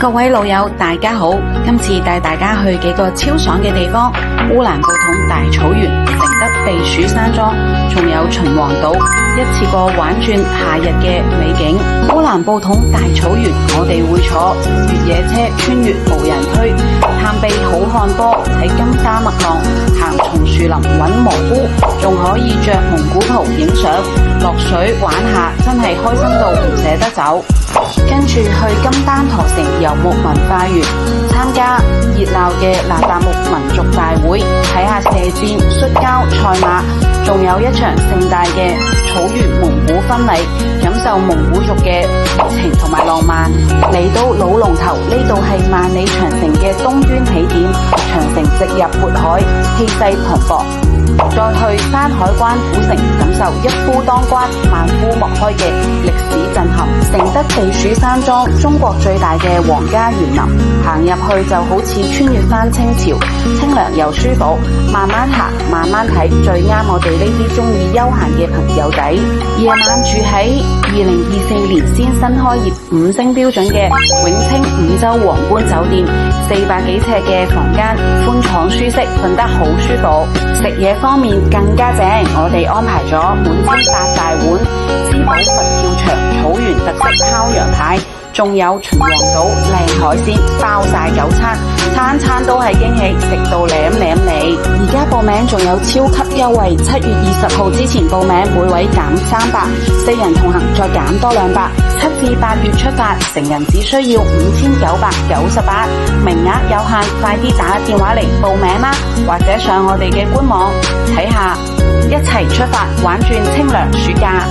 各位老友大家好，今次帶大家去幾個超爽嘅地方，烏蘭布統大草原、承德避暑山莊，仲有秦皇島，一次過玩轉夏日嘅美景。烏蘭布統大草原，我哋會坐越野車穿越無人區，探秘好漢坡，睇金沙麥浪，行松樹林搵蘑菇，仲可以着蒙古袍影相，落水玩下，真係開心到唔捨得走。跟住去金丹陀城遊牧文化園，參加熱鬧嘅那達慕民族大會，睇下射箭、摔跤、賽馬，仲有一場盛大嘅草原蒙古婚禮，感受蒙古族嘅熱情同埋浪漫。嚟到老龍頭，呢度係萬里長城嘅東端起點，長城直入渤海，氣勢磅礴。再去山海關古城，感受一夫當關、萬夫莫開嘅歷史震撼。承德避暑山莊，中國最大嘅皇家園林，行入去就好似穿越翻清朝，清涼又舒服。慢慢行，慢慢睇，最啱我哋呢啲中意休閒嘅朋友仔。夜晚住喺2024年先新開業5星標準嘅永清五洲皇冠酒店，400幾尺嘅房間，寬敞舒適，瞓得好舒服。食嘢方面更加正，我哋安排咗滿清8大碗滋補佛跳牆、草原特色烤羊排，仲有秦皇島靚海鮮，包晒9餐，餐餐都係驚喜，食到舐舐脷。而家報名仲有超級優惠，7月20號之前報名，每位減300，4人同行再減多200。7至8月出發，成人只需要5998，名額有限，快啲打電話嚟報名啦，或者上我哋嘅官網睇下，一齊出發玩轉清涼暑假。